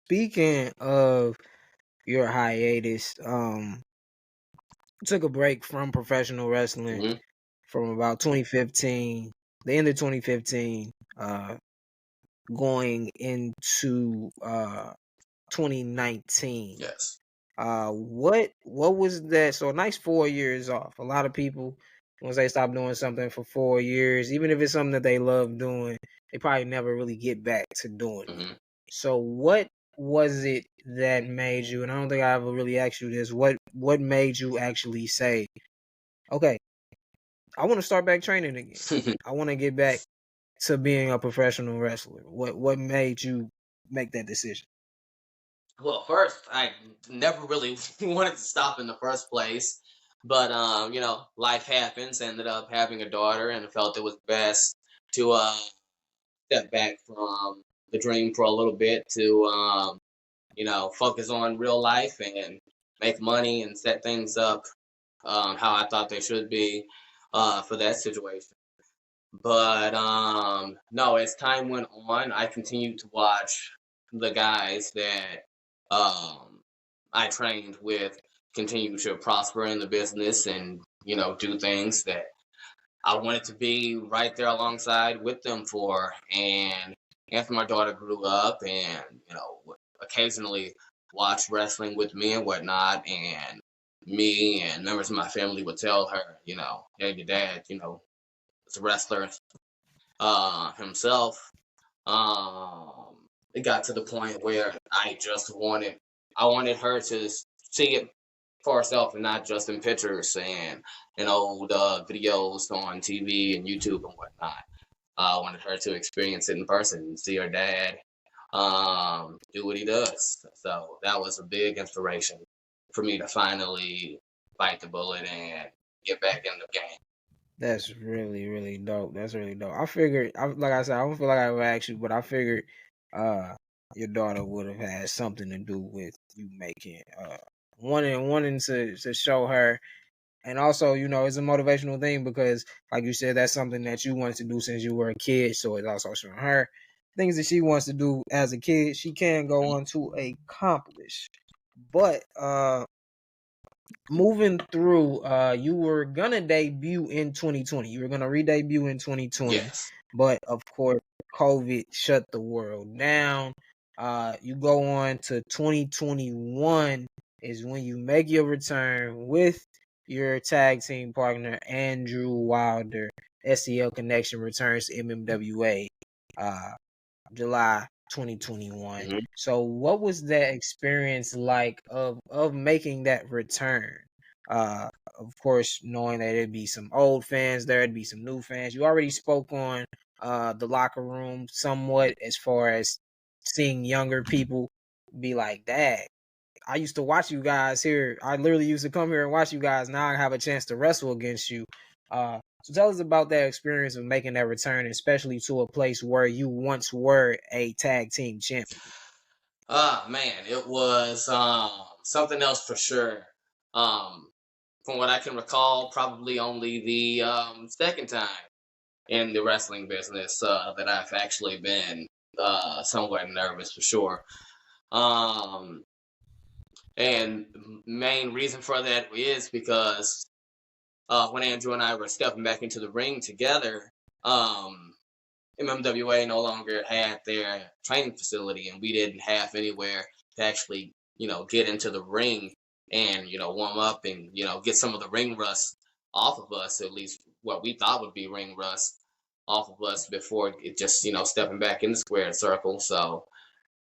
Speaking of your hiatus, took a break from professional wrestling Mhm. from about 2015, the end of 2015, going into 2019. Yes. What was that? So a nice 4 years off. A lot of people, once they stop doing something for 4 years, even if it's something that they love doing, they probably never really get back to doing it. Mhm. So what was it that made you, and I don't think I ever really asked you this, what made you actually say, okay, I want to start back training again. I want to get back to being a professional wrestler. What made you make that decision? Well, first, I never really wanted to stop in the first place, but life happens. Ended up having a daughter, and felt it was best to step back from the dream for a little bit to focus on real life and make money and set things up how I thought they should be for that situation. But no, as time went on, I continued to watch the guys that I trained with continue to prosper in the business and do things that I wanted to be right there alongside with them for. And after my daughter grew up and would occasionally watch wrestling with me and whatnot, and me and members of my family would tell her, hey, your dad, is a wrestler himself. It got to the point where I wanted her to see it for herself and not just in pictures and in old videos on TV and YouTube and whatnot. I wanted her to experience it in person and see her dad do what he does. So that was a big inspiration for me to finally bite the bullet and get back in the game. That's really, really dope. That's really dope. I figured, like I said, I don't feel like I ever asked you, but I figured uh, your daughter would have had something to do with you making wanting to show her, and also it's a motivational thing because, like you said, that's something that you wanted to do since you were a kid. So it's also showing her things that she wants to do as a kid. She can go on to accomplish, but moving through, you were gonna debut in 2020. You were gonna re-debut in 2020, Yes. but of course, COVID shut the world down. You go on to 2021 is when you make your return with your tag team partner Andrew Wilder. SCL Connection returns to MMWA. Uh, July 2021. Mhm. So what was that experience like of making that return? Uh of course, knowing that it'd be some old fans there, it'd be some new fans. You already spoke on the locker room somewhat as far as seeing younger people be like, Dad, I used to watch you guys here. I literally used to come here and watch you guys. Now I have a chance to wrestle against you. So tell us about that experience of making that return, especially to a place where you once were a tag team champion. Ah, man, it was something else for sure. Um, from what I can recall, probably only the second time in the wrestling business that I've actually been somewhat nervous for sure. Um, and main reason for that is because when Andrew and I were stepping back into the ring together, MMWA no longer had their training facility, and we didn't have anywhere to actually, get into the ring and warm up and get some of the ring rust off of us, at least what we thought would be ring rust off of us before it just stepping back in the square circle. So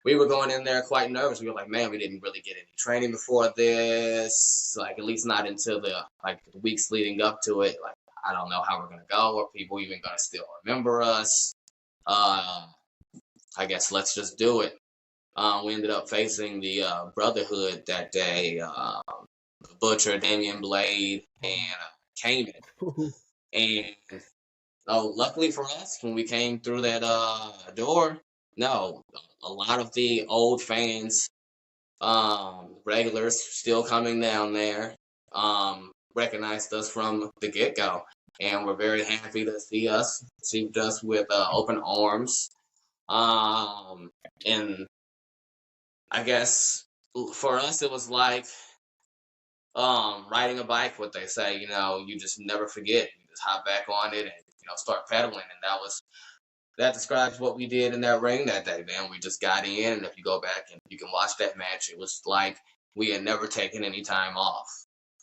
we were going in there quite nervous. We were like, man, we didn't really get any training before this, like at least not until the weeks leading up to it. Like I don't know how we're gonna go. Are people even gonna still remember us? Uh, I guess let's just do it. We ended up facing the Brotherhood that day. Butcher, Damian Blade, and Kanan. And luckily for us, when we came through that door, no, a lot of the old fans, regulars still coming down there, recognized us from the get go, and were very happy to see us, received us with open arms. Um, and I guess for us it was like riding a bike. What they say, you just never forget. You just hop back on it and start pedaling, and that describes what we did in that ring that day, man. We just got in, and if you go back and you can watch that match, it was like we had never taken any time off.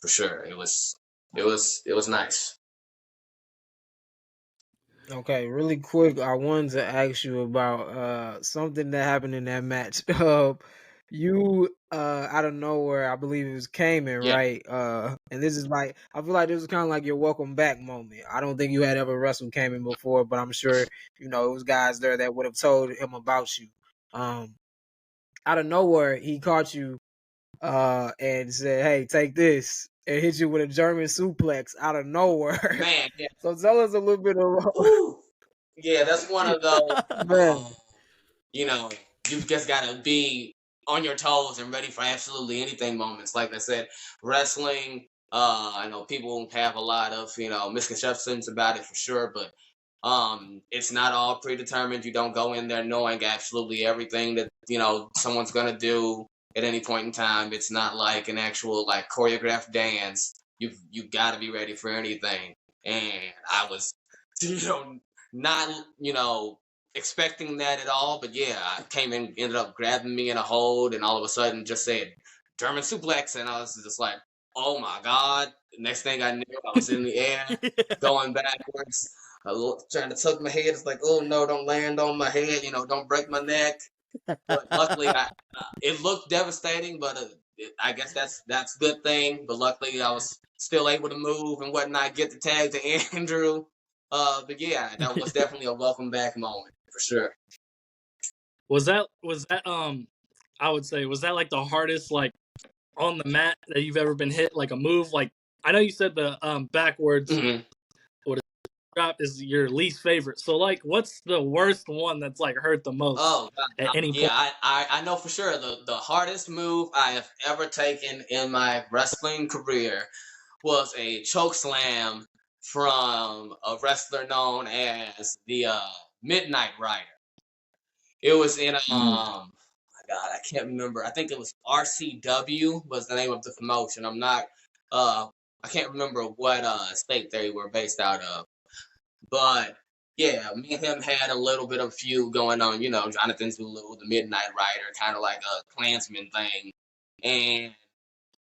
For sure, it was nice. Okay, really quick, I wanted to ask you about something that happened in that match. You out of nowhere, I believe it was came in, Yeah. right? And this is like I feel like this was kind of like your welcome back moment. I don't think you had ever wrestled came in before, but I'm sure it was guys there that would have told him about you. Um, Out of nowhere, he caught you and said, "Hey, take this," and hit you with a German suplex out of nowhere. Man, yeah. So tell us a little bit about Whew. Yeah, that's one of those. man. You know, you just gotta be on your toes and ready for absolutely anything moments. Like I said, wrestling, I know people have a lot of, misconceptions about it for sure, but it's not all predetermined. You don't go in there knowing absolutely everything that, someone's gonna do at any point in time. It's not like an actual like choreographed dance. You've gotta be ready for anything. And I was, you know, not, expecting that at all. But yeah, I came in, ended up grabbing me in a hold, and all of a sudden just said German suplex, and I was just like, oh my god! The next thing I knew, I was in the air, going backwards. Trying to tuck my head. It's like, oh no, don't land on my head. Don't break my neck. But luckily, it looked devastating, but I guess that's a good thing. But luckily, I was still able to move and whatnot, get the tag to Andrew. But yeah, that was definitely a welcome back moment for sure. Was that I would say, was that like the hardest like on the mat that you've ever been hit, like a move? Like I know you said the backwards Mm-hmm. drop is your least favorite. So like what's the worst one that's like hurt the most Oh at any yeah, point? I know for sure the hardest move I have ever taken in my wrestling career was a choke slam from a wrestler known as the Midnight Rider. It was in my God, I can't remember. I think it was RCW was the name of the promotion. I can't remember what state they were based out of. But yeah, me and him had a little bit of feud going on, Jonathan Zulu, the Midnight Rider, kind of like a Klansman thing. And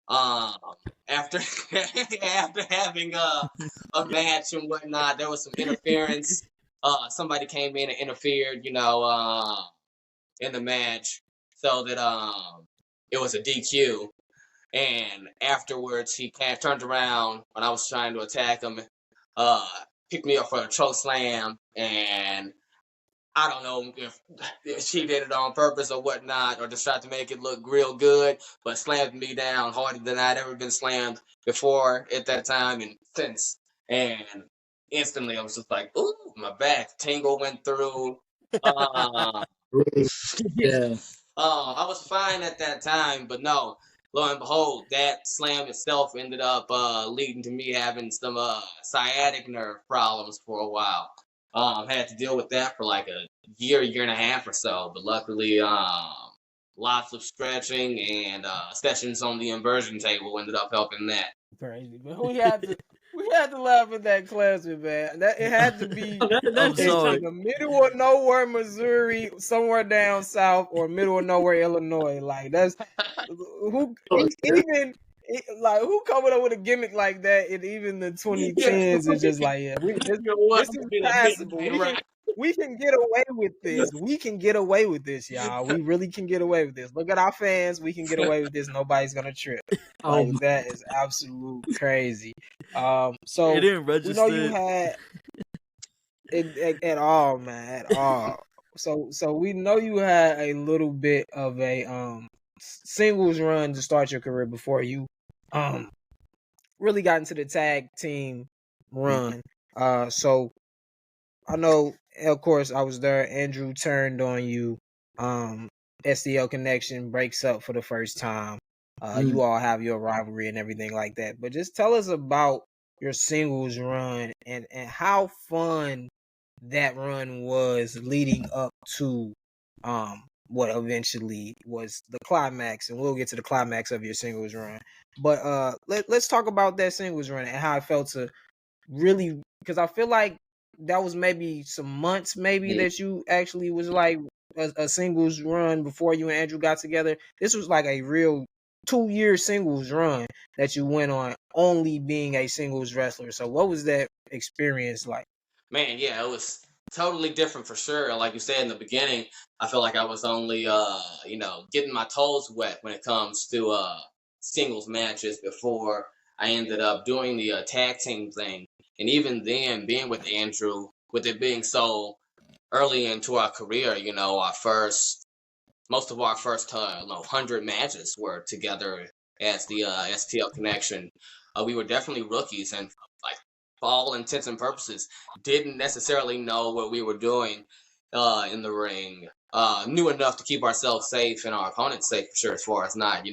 um after after having a match and whatnot, there was some interference. Somebody came in and interfered, in the match, so that it was a DQ. And afterwards, he kind of turned around when I was trying to attack him, uh, picked me up for a choke slam, and I don't know if she did it on purpose or whatnot, or just tried to make it look real good, but slammed me down harder than I'd ever been slammed before at that time and since. And instantly, I was just like, "Ooh, my back tingle went through." Uh, Yeah. I was fine at that time, but no, lo and behold, that slam itself ended up leading to me having some sciatic nerve problems for a while. Had to deal with that for like a year and a half or so, but luckily, lots of stretching and sessions on the inversion table ended up helping that. Crazy, man. We had to laugh at that classic, man. That it had to be That's in the middle of nowhere, Missouri, somewhere down south, or middle of nowhere, Illinois. Like that's who even like who coming up with a gimmick like that in even the 2010s is just like, yeah, this is passable. We can get away with this. We can get away with this, y'all. We really can get away with this. Look at our fans. We can get away with this. Nobody's gonna trip. Like that is absolute crazy. So It didn't we know you register. had it at all, man, at all. So we know you had a little bit of a singles run to start your career before you really got into the tag team run. So I know, of course, I was there. Andrew turned on you. SDL Connection breaks up for the first time. You all have your rivalry and everything like that. But just tell us about your singles run and how fun that run was leading up to what eventually was the climax, and we'll get to the climax of your singles run. But let's talk about that singles run and how it felt to really, because I feel like that was maybe some months maybe that you actually was like a singles run before you and Andrew got together. This was like a real 2-year singles run that you went on, only being a singles wrestler. So what was that experience like? Man, yeah, it was totally different for sure. Like you said in the beginning, I feel like I was only getting my toes wet when it comes to singles matches before I ended up doing the tag team thing. And even then, being with Andrew, with it being so early into our career, most of our first 100 matches were together as the STL Connection. We were definitely rookies, and like for all intents and purposes, didn't necessarily know what we were doing in the ring. Knew enough to keep ourselves safe and our opponents safe for sure, as far as not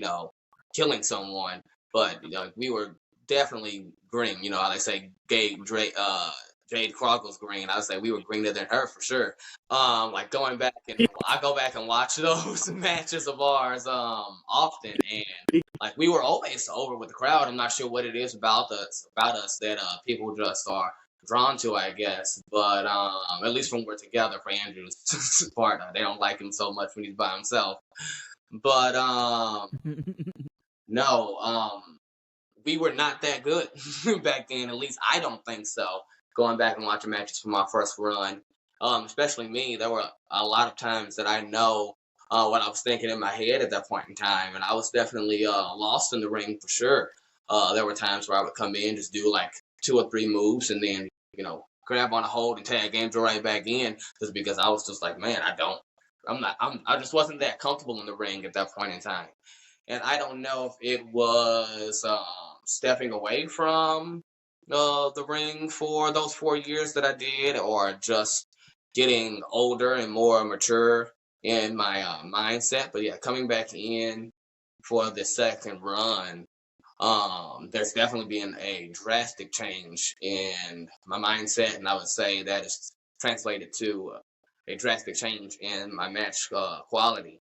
killing someone. But we were definitely green. You know how they say Jade Crockle's green. I would say we were greener than her for sure. Like going back and I go back and watch those matches of ours often, and like we were always over with the crowd. I'm not sure what it is about us that people just are drawn to, I guess. But at least when we're together, for Andrew's part, they don't like him so much when he's by himself. But no, we were not that good back then. At least I don't think so. Going back and watching matches from my first run, especially me, there were a lot of times that I know what I was thinking in my head at that point in time, and I was definitely lost in the ring for sure. There were times where I would come in, just do like 2 or 3 moves, and then grab on a hold and tag Andrew right back in, just because I was just like, man, I just wasn't that comfortable in the ring at that point in time. And I don't know if it was stepping away from the ring for those 4 years that I did, or just getting older and more mature in my mindset. But yeah, coming back in for the second run, there's definitely been a drastic change in my mindset, and I would say that is translated to a drastic change in my match quality.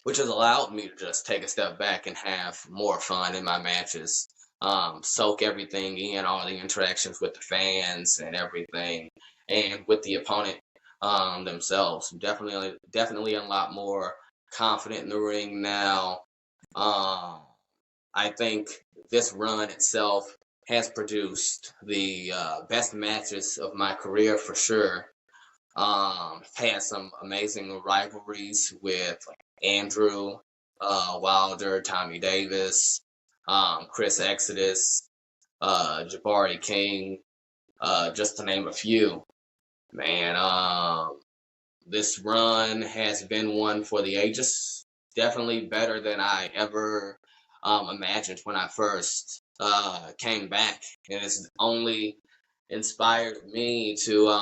Which has allowed me to just take a step back and have more fun in my matches, soak everything in, all the interactions with the fans and everything, and with the opponent themselves. Definitely a lot more confident in the ring now. I think this run itself has produced the best matches of my career for sure. Had some amazing rivalries with Andrew, Wilder, Tommy Davis, Chris Exodus, Jabari King, just to name a few. Man, this run has been one for the ages. Definitely better than I ever imagined when I first came back. And it's only inspired me to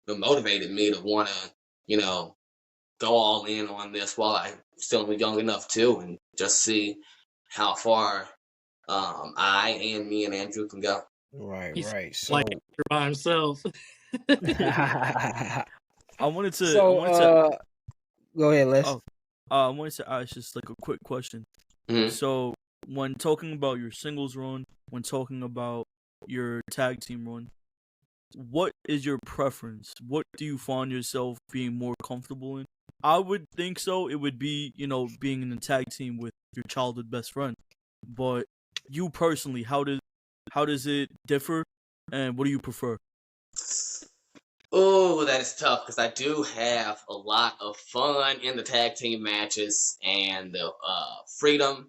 it motivated me to want to, go all in on this while I'm still young enough too, and just see how far me and Andrew can go. He's Right. like by himself. I wanted to. Go ahead, Les. I wanted to ask just like a quick question. Mhm. So, when talking about your singles run, when talking about your tag team run, what is your preference? What do you find yourself being more comfortable in? I would think so. It would be, being in a tag team with your childhood best friend. But you personally, how does it differ, and what do you prefer? Oh, that is tough because I do have a lot of fun in the tag team matches and the freedom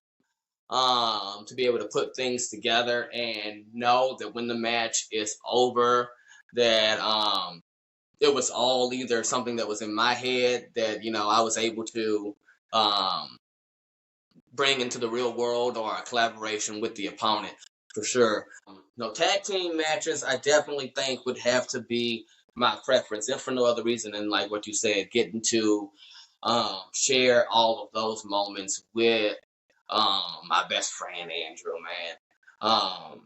to be able to put things together and know that when the match is over, that it was all either something that was in my head that I was able to um, bring into the real world, or a collaboration with the opponent for sure. No, tag team matches, I definitely think would have to be my preference, if for no other reason than like what you said, getting to share all of those moments with my best friend Andrew, man.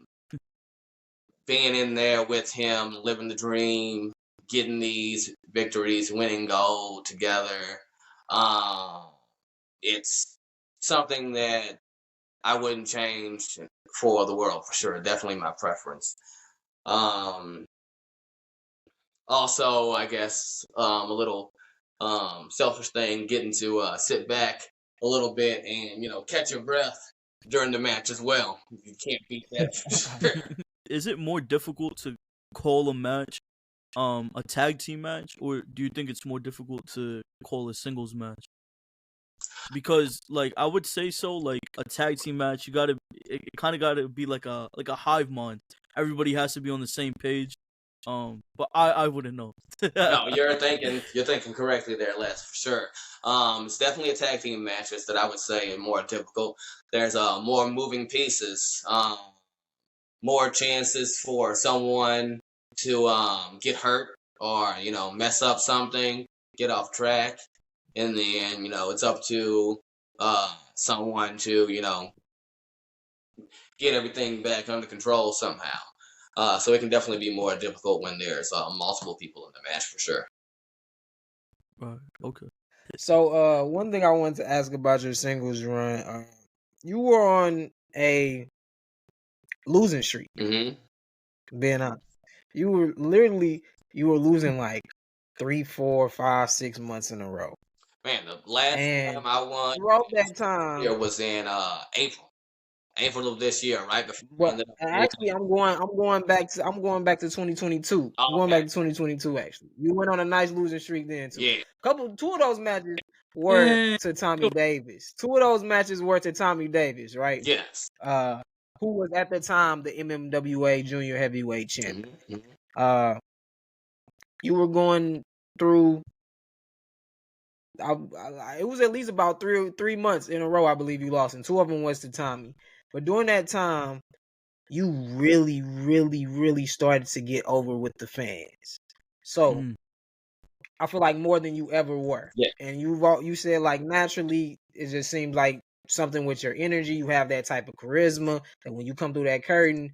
Being in there with him, living the dream, getting these victories, winning gold together. It's something that I wouldn't change for the world for sure. Definitely my preference. Um, Also, I guess a little selfish thing, getting to sit back a little bit and catch your breath during the match as well. You can't beat that. Is it more difficult to call a match, a tag team match, or do you think it's more difficult to call a singles match? Because like I would say so, like a tag team match, it kind of gotta be like a hive mind. Everybody has to be on the same page. But I wouldn't know. No, you're thinking correctly there, Les, for sure. It's definitely a tag team matches that I would say are more difficult. There's more moving pieces, more chances for someone to get hurt or mess up something, get off track. In the end, it's up to someone to get everything back under control somehow. So it can definitely be more difficult when there's multiple people in the match for sure. Right. Okay. So, one thing I wanted to ask about your singles run, you were on a losing streak. Mm-hmm. Being honest, you were losing like 3, 4, 5, 6 months in a row. Man, the last And time I won throughout that time, here was in April of this year, right before I but ended up actually, I'm going back to 2022. Oh, I'm going okay. back to 2022. Actually, you went on a nice losing streak then too. Yeah. Two of those matches were Eh, to Tommy Davis. Two of those matches were to Tommy Davis, right? Yes. Who was at the time the MMWA Junior Heavyweight Champion. Mm-hmm. You were going through. It was at least about 3 months in a row, I believe you lost, and 2 of them was to Tommy. But during that time, you really, really, really started to get over with the fans. So I feel like more than you ever were. Yeah. And you said like naturally, it just seems like something with your energy. You have that type of charisma, and when you come through that curtain,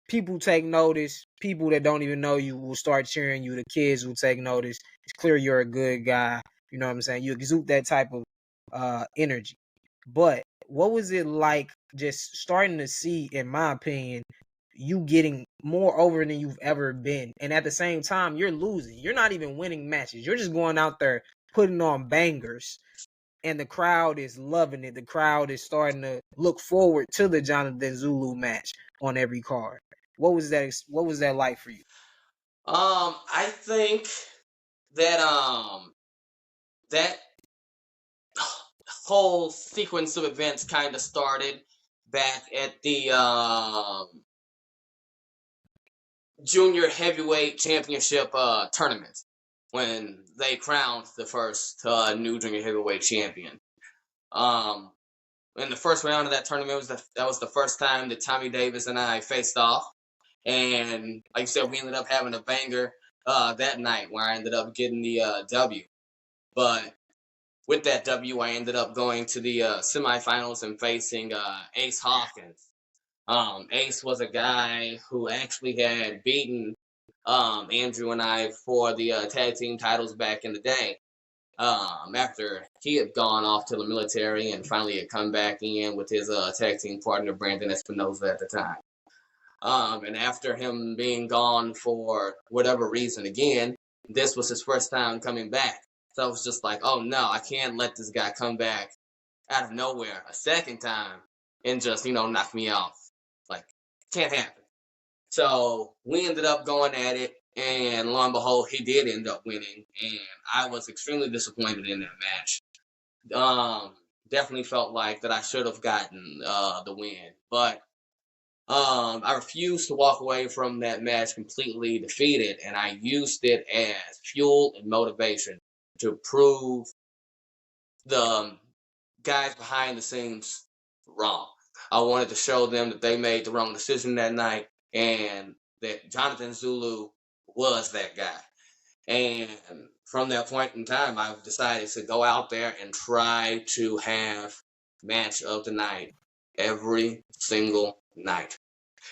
people take notice. People that don't even know you will start cheering you. The kids will take notice. It's clear you're a good guy. You know what I'm saying? You exude that type of energy. But what was it like just starting to see, in my opinion, you getting more over than you've ever been? And at the same time, you're losing. You're not even winning matches. You're just going out there putting on bangers. And the crowd is loving it. The crowd is starting to look forward to the Johnathon Zulu match on every card. What was that like for you? I think that that whole sequence of events kind of started back at the junior heavyweight championship tournament when they crowned the first new junior heavyweight champion. In the first round of that tournament that was the first time that Tommy Davis and I faced off, and like you said, we ended up having a banger that night where I ended up getting the W. But with that W, I ended up going to the semifinals and facing Ace Hawkins. Ace was a guy who actually had beaten Andrew and I for the tag team titles back in the day. After he had gone off to the military and finally had come back in with his tag team partner Brandon Espinosa at the time. And after him being gone for whatever reason again, this was his first time coming back. So I was just like, oh no, I can't let this guy come back out of nowhere a second time and just, knock me off. Like, can't happen. So we ended up going at it, and lo and behold, he did end up winning, and I was extremely disappointed in that match. Definitely felt like that I should have gotten the win, but I refused to walk away from that match completely defeated, and I used it as fuel and motivation to prove the guys behind the scenes wrong. I wanted to show them that they made the wrong decision that night and that Johnathon Zulu was that guy. And from that point in time, I've decided to go out there and try to have match of the night every single night.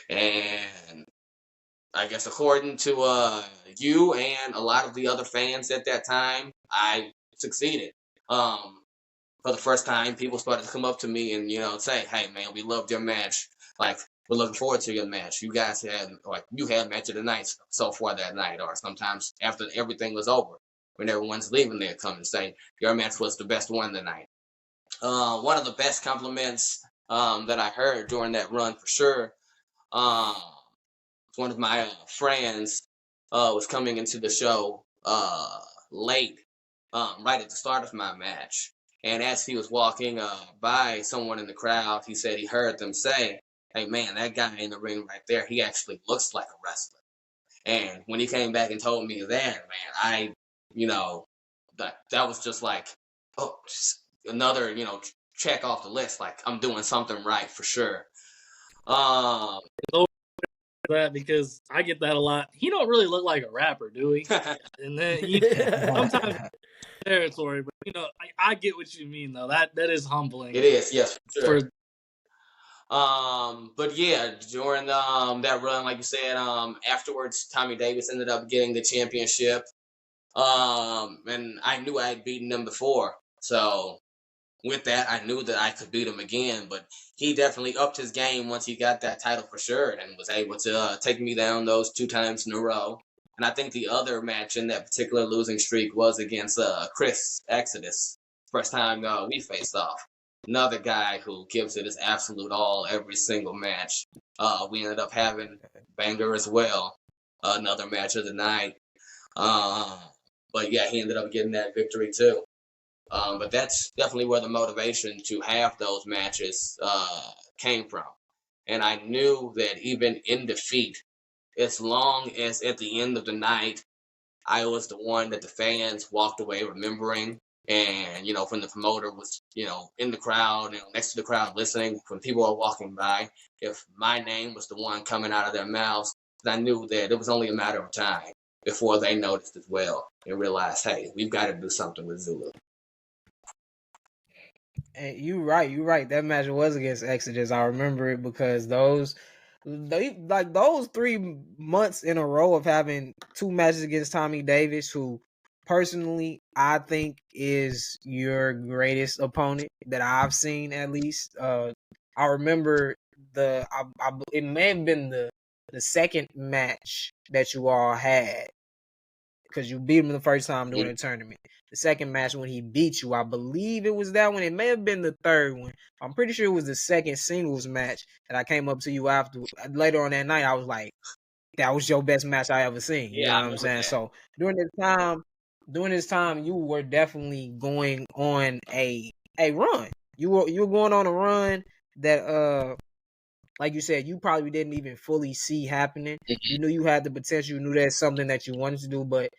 And I guess according to you and a lot of the other fans at that time, I succeeded. For the first time, people started to come up to me and say, "Hey, man, we loved your match. Like, we're looking forward to your match. You guys had you had match of the night so far that night." Or sometimes after everything was over, when everyone's leaving, they come and say, "Your match was the best one tonight." One of the best compliments that I heard during that run for sure. Um, one of my friends was coming into the show late, right at the start of my match. And as he was walking by someone in the crowd, he said he heard them say, "Hey, man, that guy in the ring right there, he actually looks like a wrestler." And when he came back and told me that, man, that was just like, oh, just another, check off the list. Like, I'm doing something right for sure. That because I get that a lot. He don't really look like a rapper, do he? And then sometimes territory, but I get what you mean though. That is humbling. It is, yes, for sure. But yeah, during that run, like you said, afterwards, Tommy Davis ended up getting the championship. And I knew I had beaten him before, so with that, I knew that I could beat him again. But he definitely upped his game once he got that title for sure, and was able to take me down those 2 times in a row. And I think the other match in that particular losing streak was against Chris Exodus. First time we faced off. Another guy who gives it his absolute all every single match. We ended up having Banger as well. Another match of the night. But yeah, he ended up getting that victory too. But that's definitely where the motivation to have those matches came from. And I knew that even in defeat, as long as at the end of the night, I was the one that the fans walked away remembering. And, when the promoter was, in the crowd, next to the crowd listening, when people are walking by, if my name was the one coming out of their mouths, I knew that it was only a matter of time before they noticed as well and realized, hey, we've got to do something with Zulu. And you're right. That match was against Exodus. I remember it because those 3 months in a row of having 2 matches against Tommy Davis, who personally I think is your greatest opponent that I've seen at least. I remember it may have been the second match that you all had, because you beat him the first time during the tournament. The second match when he beat you, I believe it was that one. It may have been the third one. I'm pretty sure it was the second singles match that I came up to you after. Later on that night, I was like, that was your best match I ever seen. You know what I'm saying? That. So during this time, you were definitely going on a run. You were going on a run that like you said, you probably didn't even fully see happening. You knew you had the potential. You knew that's something that you wanted to do, but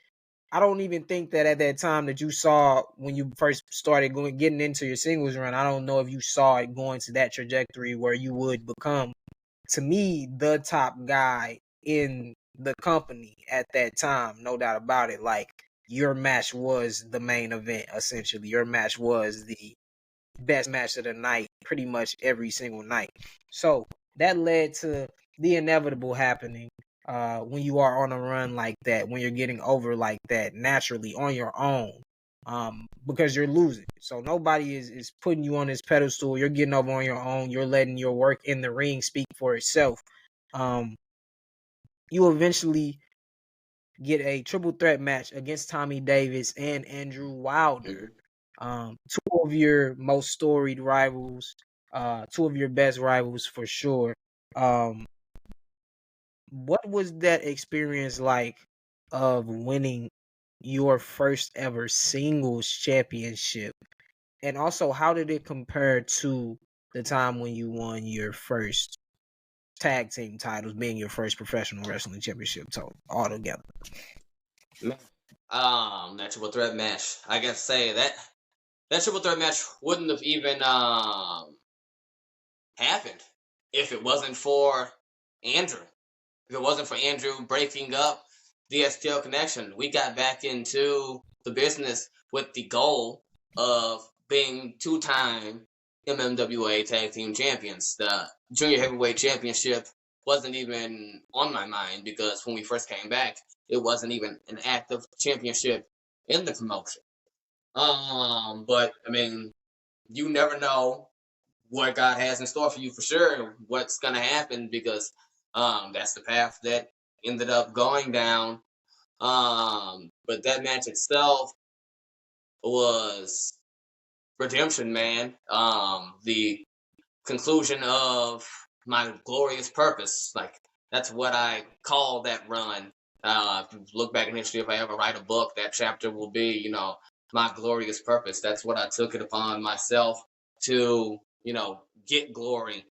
I don't even think that at that time that you saw when you first started getting into your singles run, I don't know if you saw it going to that trajectory where you would become, to me, the top guy in the company at that time. No doubt about it. Like, your match was the main event, essentially. Your match was the best match of the night pretty much every single night. So that led to the inevitable happening. When you are on a run like that, when you're getting over like that naturally on your own, because you're losing. So nobody is putting you on this pedestal. You're getting over on your own. You're letting your work in the ring speak for itself. You eventually get a triple threat match against Tommy Davis and Andrew Wilder. 2 of your most storied rivals, 2 of your best rivals for sure. What was that experience like of winning your first ever singles championship? And also, how did it compare to the time when you won your first tag team titles, being your first professional wrestling championship total altogether? That triple threat match, I gotta say that triple threat match wouldn't have even happened if it wasn't for Andrew. If it wasn't for Andrew breaking up the STL connection, we got back into the business with the goal of being 2-time MMWA Tag Team Champions. The Junior Heavyweight Championship wasn't even on my mind because when we first came back, it wasn't even an active championship in the promotion. But I mean, you never know what God has in store for you for sure, what's gonna happen because that's the path that ended up going down. But that match itself was redemption, man. The conclusion of my glorious purpose. Like that's what I call that run. If you look back in history, if I ever write a book, that chapter will be, my glorious purpose. That's what I took it upon myself to, get glory,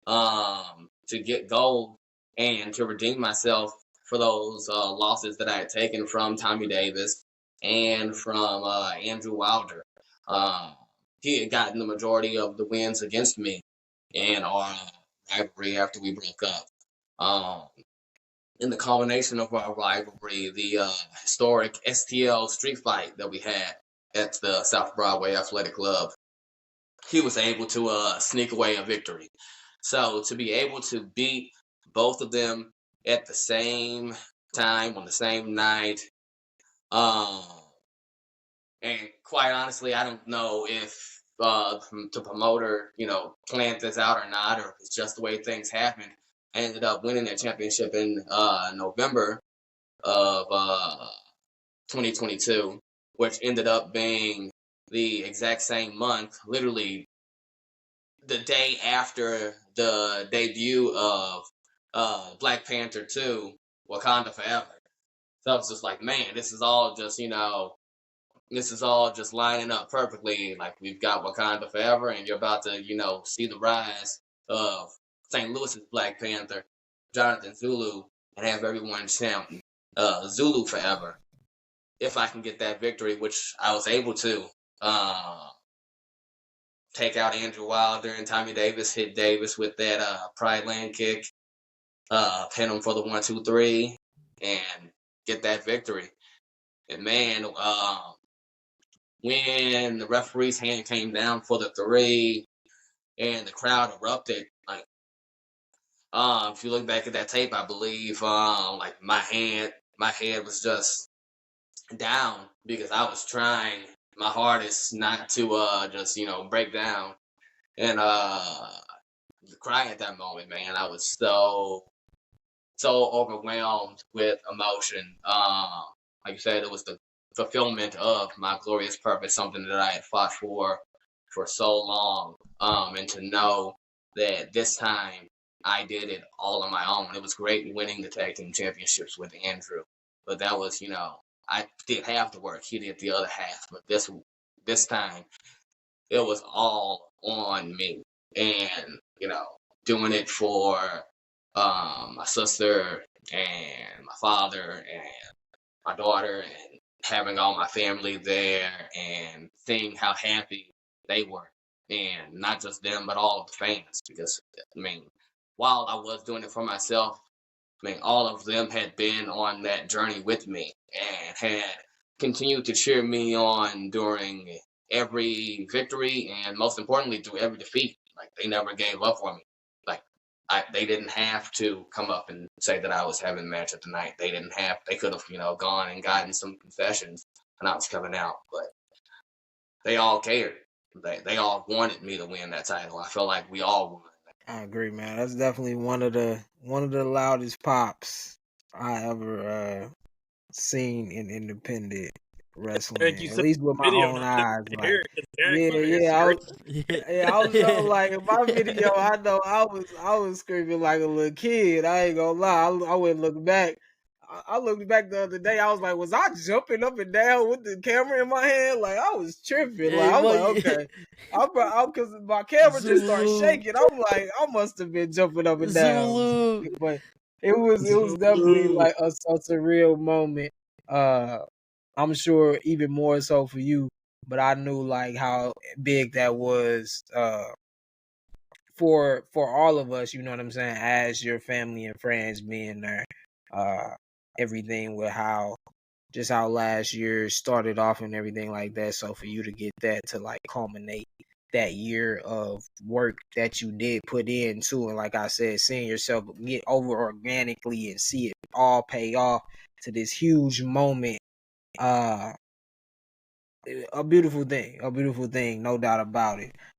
to get gold, and to redeem myself for those losses that I had taken from Tommy Davis and from Andrew Wilder. He had gotten the majority of the wins against me in our rivalry after we broke up. In the culmination of our rivalry, the historic STL street fight that we had at the South Broadway Athletic Club, he was able to sneak away a victory. So to be able to beat both of them at the same time on the same night, um, and quite honestly, I don't know if the promoter, planned this out or not, or if it's just the way things happened. I ended up winning that championship in November of 2022, which ended up being the exact same month, literally the day after the debut of Black Panther 2, Wakanda Forever. So I was just like, man, this is all just lining up perfectly. Like we've got Wakanda Forever, and you're about to, see the rise of St. Louis's Black Panther, Johnathon Zulu, and have everyone chant Zulu forever. If I can get that victory, which I was able to, take out Andrew Wilder and Tommy Davis, hit Davis with that Pride Land kick, pin him for the 1-2-3, and get that victory. And man, when the referee's hand came down for the 3 and the crowd erupted, like if you look back at that tape, I believe like my head was just down because I was trying my hardest not to just break down and cry at that moment, man. I was so overwhelmed with emotion. Like you said, it was the fulfillment of my glorious purpose, something that I had fought for so long. And to know that this time I did it all on my own. It was great winning the tag team championships with Andrew, but that was, I did half the work. He did the other half. But this time, it was all on me, and doing it for my sister and my father and my daughter, and having all my family there, and seeing how happy they were, and not just them, but all of the fans. Because I mean, while I was doing it for myself, I mean, all of them had been on that journey with me and had continued to cheer me on during every victory and most importantly through every defeat. Like they never gave up on me. Like they didn't have to come up and say that I was having a match of the night. They didn't have. They could have gone and gotten some confessions when I was coming out, but they all cared. They all wanted me to win that title. I felt like we all won. I agree, man. That's definitely one of the loudest pops I ever seen in independent wrestling. Like you At said, least with my video, own not eyes. just Like, hear it. yeah, I was Yeah. like in my video. I know I was screaming like a little kid. I ain't gonna lie. I wouldn't look back. I looked back the other day. I was like, was I jumping up and down with the camera in my hand? Like I was tripping. Like I'm like, okay. Because my camera just started Zulu. shaking. I'm like, I must have been jumping up and down. Zulu. But it was definitely like a surreal moment. I'm sure even more so for you, but I knew like how big that was for all of us, you know what I'm saying, as your family and friends being there. Everything with how last year started off and everything like that. So for you to get that to like culminate that year of work that you did put into, and like I said, seeing yourself get over organically and see it all pay off to this huge moment. A beautiful thing, no doubt about it.